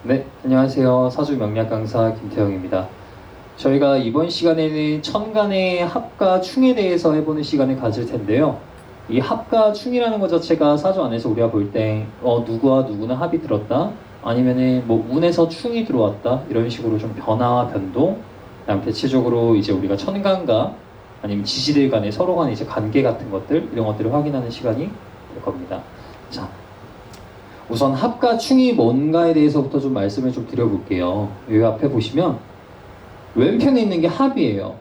네, 안녕하세요. 사주 명리학 강사 김태형입니다. 저희가 이번 시간에는 천간의 합과 충에 대해서 해보는 시간을 가질 텐데요. 이 합과 충이라는 것 자체가 사주 안에서 우리가 볼 때 누구와 누구는 합이 들었다, 아니면은 뭐 운에서 충이 들어왔다, 이런 식으로 좀 변화와 변동, 그다음 대체적으로 이제 우리가 천간과 아니면 지지들 간의 서로 간의 이제 관계 같은 것들, 이런 것들을 확인하는 시간이 될 겁니다. 자, 우선 합과 충이 뭔가에 대해서부터 좀 말씀을 좀 드려볼게요. 여기 앞에 보시면 왼편에 있는 게 합이에요.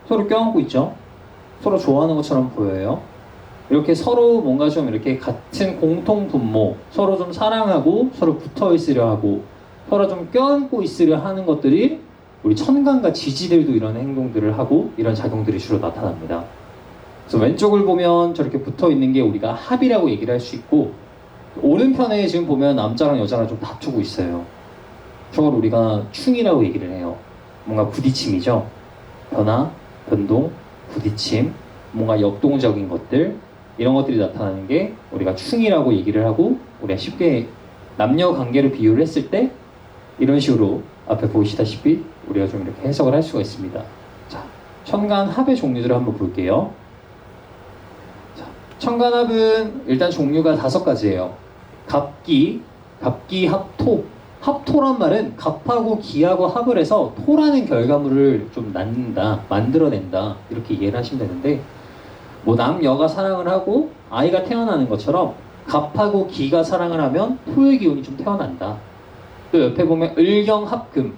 서로 껴안고 있죠? 서로 좋아하는 것처럼 보여요. 이렇게 서로 뭔가 좀 이렇게 같은 공통 분모, 서로 좀 사랑하고 서로 붙어 있으려 하고 서로 좀 껴안고 있으려 하는 것들이 우리 천간과 지지들도 이런 행동들을 하고 이런 작용들이 주로 나타납니다. 그래서 왼쪽을 보면 저렇게 붙어 있는 게 우리가 합이라고 얘기를 할 수 있고, 오른편에 지금 보면 남자랑 여자랑 좀 다투고 있어요. 저걸 우리가 충이라고 얘기를 해요. 뭔가 부딪힘이죠. 변화, 변동, 부딪힘, 뭔가 역동적인 것들, 이런 것들이 나타나는 게 우리가 충이라고 얘기를 하고, 우리가 쉽게 남녀 관계를 비유를 했을 때 이런 식으로 앞에 보시다시피 우리가 좀 이렇게 해석을 할 수가 있습니다. 자, 천간 합의 종류들을 한번 볼게요. 천간합은 일단 종류가 5가지예요. 갑기, 합토. 합토란 말은 갑하고 기하고 합을 해서 토라는 결과물을 좀 낳는다, 만들어낸다, 이렇게 이해를 하시면 되는데, 뭐 남여가 사랑을 하고 아이가 태어나는 것처럼 갑하고 기가 사랑을 하면 토의 기운이 좀 태어난다. 또 옆에 보면 을경합금,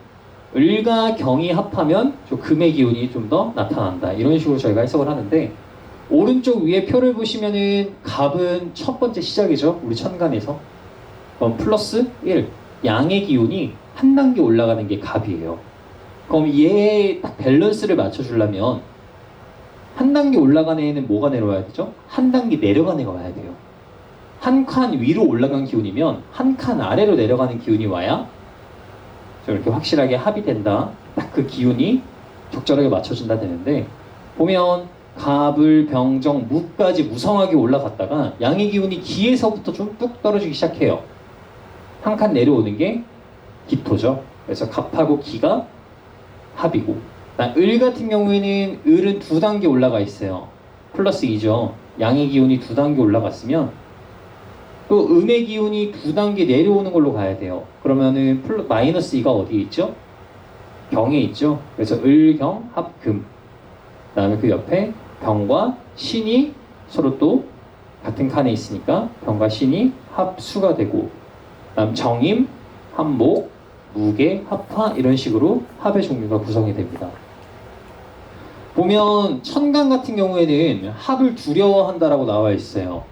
을과 경이 합하면 좀 금의 기운이 좀 더 나타난다, 이런 식으로 저희가 해석을 하는데, 오른쪽 위에 표를 보시면은 갑은 첫 번째 시작이죠. 우리 천간에서. 그럼 플러스 1. 양의 기운이 한 단계 올라가는 게 갑이에요. 그럼 얘의 딱 밸런스를 맞춰주려면 한 단계 올라가는 애는 뭐가 내려와야 되죠? 한 단계 내려가는 애가 와야 돼요. 한 칸 위로 올라간 기운이면 한 칸 아래로 내려가는 기운이 와야 저렇게 확실하게 합이 된다. 딱 그 기운이 적절하게 맞춰준다 되는데, 보면 갑을 병정 무까지 무성하게 올라갔다가 양의 기운이 기에서부터 좀 뚝 떨어지기 시작해요. 한 칸 내려오는 게 기토죠. 그래서 갑하고 기가 합이고, 을 같은 경우에는 을은 2단계 올라가 있어요. 플러스 2죠. 양의 기운이 2단계 올라갔으면 또 음의 기운이 2단계 내려오는 걸로 가야 돼요. 그러면은 마이너스 2가 어디에 있죠? 경에 있죠. 그래서 을경 합금. 그 다음에 그 옆에 병과 신이 서로 또 같은 칸에 있으니까 병과 신이 합수가 되고, 그다음 정임, 합목, 무게, 합화, 이런 식으로 합의 종류가 구성이 됩니다. 보면 천간 같은 경우에는 합을 두려워한다라고 나와 있어요.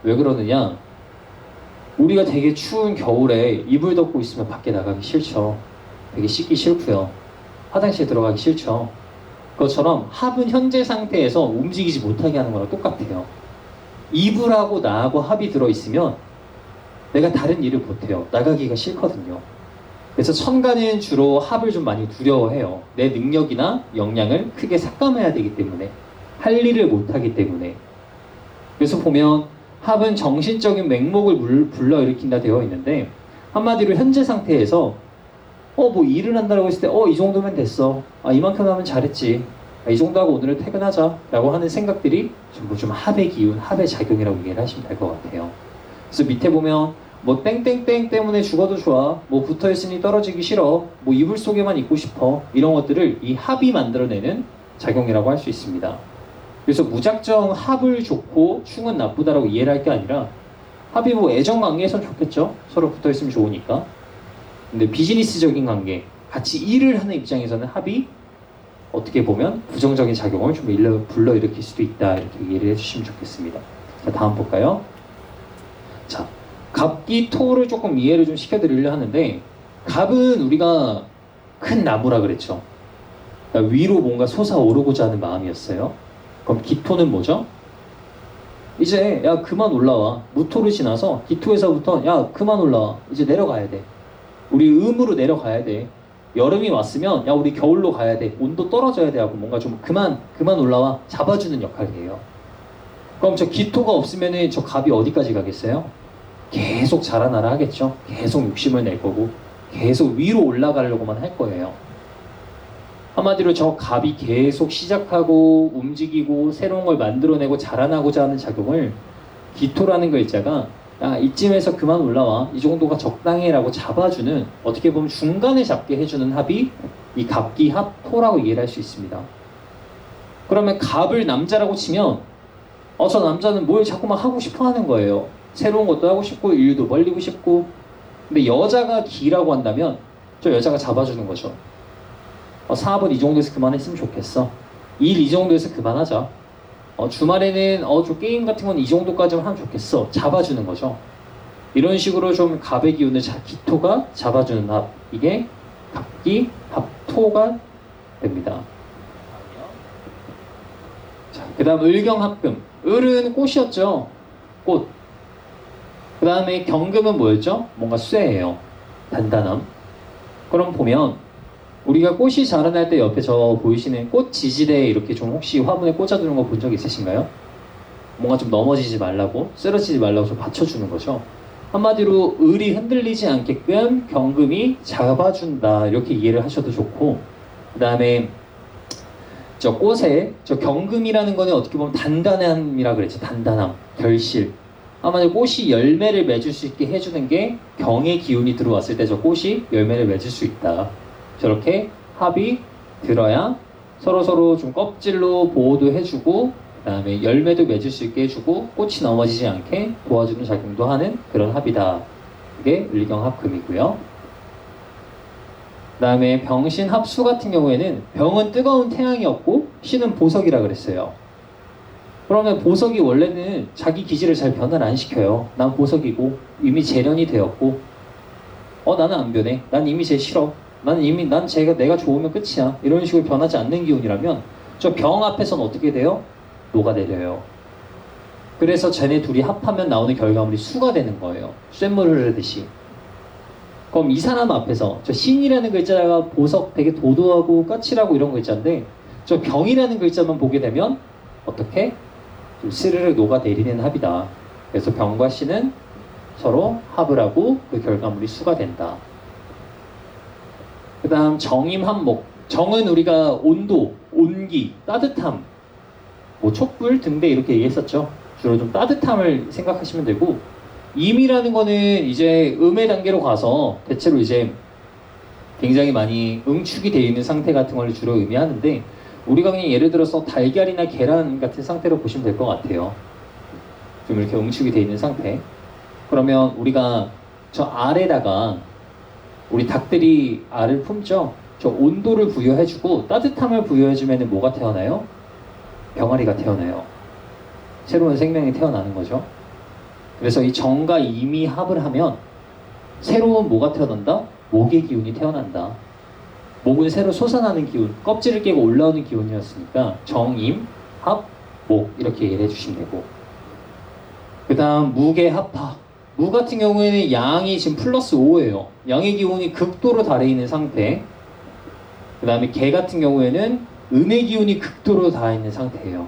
왜 그러느냐? 우리가 되게 추운 겨울에 이불 덮고 있으면 밖에 나가기 싫죠. 되게 씻기 싫고요. 화장실 들어가기 싫죠. 그것처럼 합은 현재 상태에서 움직이지 못하게 하는 거랑 똑같아요. 이불하고 나하고 합이 들어있으면 내가 다른 일을 못해요. 나가기가 싫거든요. 그래서 천간은 주로 합을 좀 많이 두려워해요. 내 능력이나 역량을 크게 삭감해야 되기 때문에, 할 일을 못하기 때문에. 그래서 보면 합은 정신적인 맹목을 불러일으킨다 되어 있는데, 한마디로 현재 상태에서 뭐 일을 한다고 했을 때 이 정도면 됐어, 이만큼 하면 잘했지, 이 정도 하고 오늘은 퇴근하자 라고 하는 생각들이 전부 좀 합의 기운, 합의 작용이라고 이해를 하시면 될 것 같아요. 그래서 밑에 보면 뭐 땡땡땡 때문에 죽어도 좋아, 뭐 붙어있으니 떨어지기 싫어, 뭐 이불 속에만 있고 싶어, 이런 것들을 이 합이 만들어내는 작용이라고 할 수 있습니다. 그래서 무작정 합을 좋고 충은 나쁘다라고 이해를 할 게 아니라, 합이 뭐 애정관계에선 좋겠죠. 서로 붙어있으면 좋으니까. 근데 비즈니스적인 관계, 같이 일을 하는 입장에서는 합이 어떻게 보면 부정적인 작용을 좀 불러일으킬 수도 있다, 이렇게 이해를 해주시면 좋겠습니다. 자, 다음 볼까요? 자, 갑기 토를 조금 이해를 좀 시켜드리려 하는데, 갑은 우리가 큰 나무라 그랬죠. 그러니까 위로 뭔가 솟아오르고자 하는 마음이었어요. 그럼 기토는 뭐죠? 이제 야 그만 올라와. 무토를 지나서 기토에서부터 야 그만 올라와. 이제 내려가야 돼. 우리 음으로 내려가야 돼. 여름이 왔으면 야 우리 겨울로 가야 돼. 온도 떨어져야 돼 하고 뭔가 좀 그만 올라와. 잡아주는 역할이에요. 그럼 저 기토가 없으면은 저 갑이 어디까지 가겠어요? 계속 자라나라 하겠죠. 계속 욕심을 낼 거고 계속 위로 올라가려고만 할 거예요. 한마디로 저 갑이 계속 시작하고 움직이고 새로운 걸 만들어내고 자라나고자 하는 작용을 기토라는 글자가 야, 이쯤에서 그만 올라와. 이 정도가 적당해 라고 잡아주는, 어떻게 보면 중간에 잡게 해주는 합이 이 갑기합토라고 이해를 할 수 있습니다. 그러면 갑을 남자라고 치면 저 남자는 뭘 자꾸만 하고 싶어 하는 거예요. 새로운 것도 하고 싶고 일도 벌리고 싶고. 근데 여자가 기라고 한다면 저 여자가 잡아주는 거죠. 사업은 이 정도에서 그만했으면 좋겠어. 일 이 정도에서 그만하자. 주말에는 저 게임 같은 건 이 정도까지만 하면 좋겠어. 잡아주는 거죠. 이런 식으로 좀 갑의 기운을 기토가 잡아주는 합. 이게 갑기 합토가 됩니다. 자, 그 다음 을경합금. 을은 꽃이었죠. 꽃. 그 다음에 경금은 뭐였죠? 뭔가 쇠예요. 단단함. 그럼 보면 우리가 꽃이 자라날 때 옆에 저 보이시는 꽃 지지대에 이렇게 좀 혹시 화분에 꽂아두는 거 본 적 있으신가요? 뭔가 좀 넘어지지 말라고, 쓰러지지 말라고 좀 받쳐주는 거죠. 한마디로 을이 흔들리지 않게끔 경금이 잡아준다, 이렇게 이해를 하셔도 좋고, 그 다음에 저 꽃에 저 경금이라는 거는 어떻게 보면 단단함이라 그랬죠. 단단함, 결실. 한마디로 꽃이 열매를 맺을 수 있게 해주는 게 경의 기운이 들어왔을 때 저 꽃이 열매를 맺을 수 있다. 저렇게 합이 들어야 서로서로 좀 껍질로 보호도 해주고, 그 다음에 열매도 맺을 수 있게 해주고, 꽃이 넘어지지 않게 도와주는 작용도 하는 그런 합이다. 이게 을경합금이고요. 그 다음에 병신합수 같은 경우에는 병은 뜨거운 태양이었고 신은 보석이라 그랬어요. 그러면 보석이 원래는 자기 기질을 잘 변화를 안 시켜요. 난 보석이고 이미 재련이 되었고, 나는 안 변해. 난 이미 쟤 싫어. 난 내가 좋으면 끝이야. 이런 식으로 변하지 않는 기운이라면 저 병 앞에서는 어떻게 돼요? 녹아내려요. 그래서 쟤네 둘이 합하면 나오는 결과물이 수가 되는 거예요. 쇳물을 흐르듯이. 그럼 이 사람 앞에서 저 신이라는 글자가 보석 되게 도도하고 까칠하고 이런 글자인데 저 병이라는 글자만 보게 되면 어떻게? 좀 스르르 녹아내리는 합이다. 그래서 병과 신은 서로 합을 하고 그 결과물이 수가 된다. 그 다음 정임합목. 정은 우리가 온도, 온기, 따뜻함, 뭐 촛불, 등대 이렇게 얘기했었죠. 주로 좀 따뜻함을 생각하시면 되고, 임이라는 거는 이제 음의 단계로 가서 대체로 이제 굉장히 많이 응축이 되어 있는 상태 같은 걸 주로 의미하는데, 우리가 그냥 예를 들어서 달걀이나 계란 같은 상태로 보시면 될 것 같아요. 좀 이렇게 응축이 되어 있는 상태. 그러면 우리가 저 알에다가 우리 닭들이 알을 품죠. 저 온도를 부여해주고 따뜻함을 부여해주면 뭐가 태어나요? 병아리가 태어나요. 새로운 생명이 태어나는 거죠. 그래서 이 정과 임이 합을 하면 새로운 뭐가 태어난다? 목의 기운이 태어난다. 목은 새로 솟아나는 기운, 껍질을 깨고 올라오는 기운이었으니까 정임, 합, 목 이렇게 이해를 해주시면 되고, 그 다음 무계 합파. 무 같은 경우에는 양이 지금 플러스 5예요. 양의 기운이 극도로 달해 있는 상태. 그 다음에 개 같은 경우에는 음의 기운이 극도로 닿아 있는 상태예요.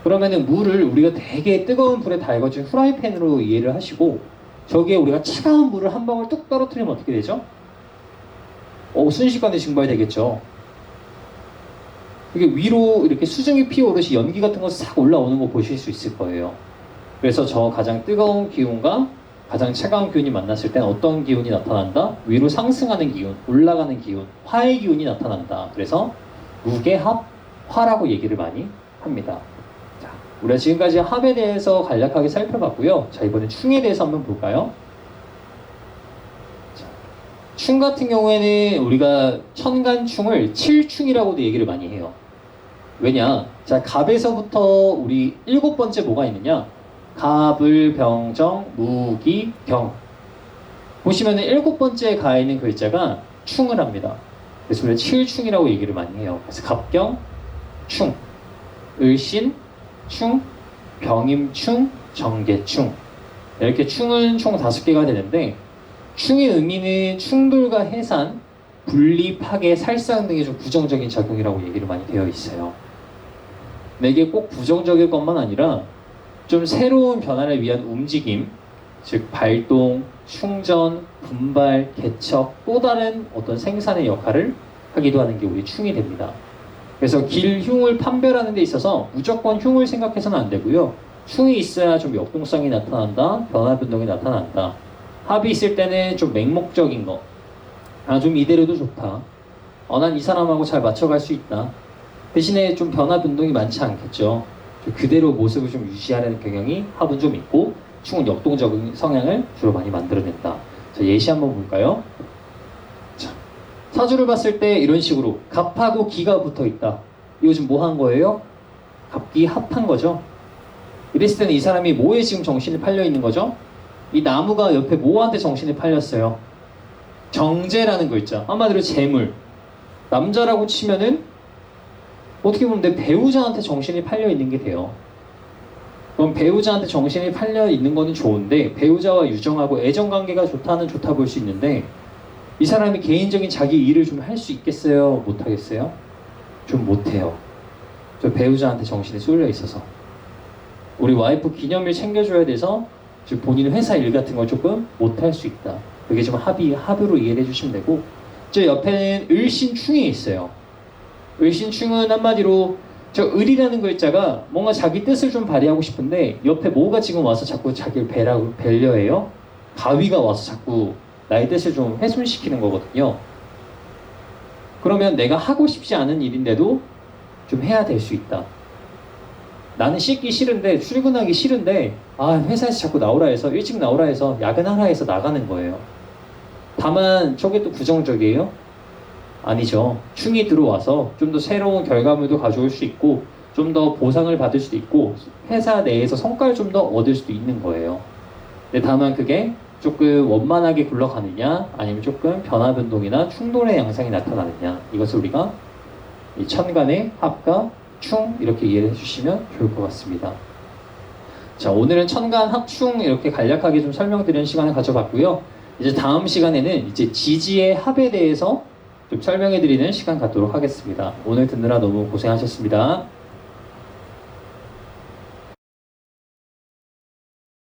그러면은 무를 우리가 되게 뜨거운 불에 달궈진 후라이팬으로 이해를 하시고, 저기에 우리가 차가운 물을 한 방울 뚝 떨어뜨리면 어떻게 되죠? 순식간에 증발되겠죠. 이게 위로 이렇게 수증이 피어오르시 연기 같은 거 싹 올라오는 거 보실 수 있을 거예요. 그래서 저 가장 뜨거운 기운과 가장 차가운 기운이 만났을 땐 어떤 기운이 나타난다? 위로 상승하는 기운, 올라가는 기운, 화의 기운이 나타난다. 그래서 무게합, 화라고 얘기를 많이 합니다. 자, 우리가 지금까지 합에 대해서 간략하게 살펴봤고요. 자, 이번엔 충에 대해서 한번 볼까요? 자, 충 같은 경우에는 우리가 천간충을 칠충이라고도 얘기를 많이 해요. 왜냐? 자, 갑에서부터 우리 7번째 뭐가 있느냐? 갑을, 병정, 무기, 병. 보시면은 7번째에 가 있는 글자가 충을 합니다. 그래서 우리가 칠충이라고 얘기를 많이 해요. 그래서 갑경, 충, 을신, 충, 병임충, 정계충. 이렇게 충은 총 5개가 되는데, 충의 의미는 충돌과 해산, 분리, 파괴, 살상 등의 좀 부정적인 작용이라고 얘기를 많이 되어 있어요. 근데 이게 꼭 부정적일 것만 아니라 좀 새로운 변화를 위한 움직임, 즉 발동, 충전, 분발, 개척, 또 다른 어떤 생산의 역할을 하기도 하는 게 우리 충이 됩니다. 그래서 길, 흉을 판별하는 데 있어서 무조건 흉을 생각해서는 안 되고요. 충이 있어야 좀 역동성이 나타난다, 변화 변동이 나타난다. 합이 있을 때는 좀 맹목적인 거. 아, 좀 이대로도 좋다. 난 이 사람하고 잘 맞춰갈 수 있다. 대신에 좀 변화 변동이 많지 않겠죠. 좀 그대로 모습을 좀 유지하는 경향이 합은 좀 있고, 충은 역동적인 성향을 주로 많이 만들어낸다. 자, 예시 한번 볼까요? 자, 사주를 봤을 때 이런 식으로 갑하고 기가 붙어 있다. 이거 지금 뭐 한 거예요? 갑기 합한 거죠. 이랬을 때는 이 사람이 뭐에 지금 정신이 팔려 있는 거죠? 이 나무가 옆에 뭐한테 정신이 팔렸어요? 정제라는 거 있죠. 한마디로 재물. 남자라고 치면은 어떻게 보면 내 배우자한테 정신이 팔려 있는 게 돼요. 그럼 배우자한테 정신이 팔려 있는 거는 좋은데, 배우자와 유정하고 애정 관계가 좋다는 좋다 볼 수 있는데, 이 사람이 개인적인 자기 일을 좀 할 수 있겠어요? 못 하겠어요? 좀 못해요. 저 배우자한테 정신이 쏠려 있어서. 우리 와이프 기념일 챙겨줘야 돼서 본인 회사 일 같은 걸 조금 못할 수 있다. 그게 좀 합으로 이해를 해주시면 되고, 저 옆에는 을신충이 있어요. 을신충은 한마디로 저 을이라는 글자가 뭔가 자기 뜻을 좀 발휘하고 싶은데, 옆에 뭐가 지금 와서 자꾸 자기를 배려해요? 가위가 와서 자꾸 나의 뜻을 좀 훼손시키는 거거든요. 그러면 내가 하고 싶지 않은 일인데도 좀 해야 될 수 있다. 나는 씻기 싫은데, 출근하기 싫은데, 회사에서 자꾸 나오라 해서, 일찍 나오라 해서, 야근하라 해서 나가는 거예요. 다만 저게 또 부정적이에요? 아니죠. 충이 들어와서 좀 더 새로운 결과물도 가져올 수 있고, 좀 더 보상을 받을 수도 있고, 회사 내에서 성과를 좀 더 얻을 수도 있는 거예요. 근데 다만 그게 조금 원만하게 굴러가느냐, 아니면 조금 변화 변동이나 충돌의 양상이 나타나느냐, 이것을 우리가 이 천간의 합과 충 이렇게 이해를 해주시면 좋을 것 같습니다. 자, 오늘은 천간 합충 이렇게 간략하게 좀 설명드리는 시간을 가져봤고요. 이제 다음 시간에는 이제 지지의 합에 대해서 좀 설명해드리는 시간 갖도록 하겠습니다. 오늘 듣느라 너무 고생하셨습니다.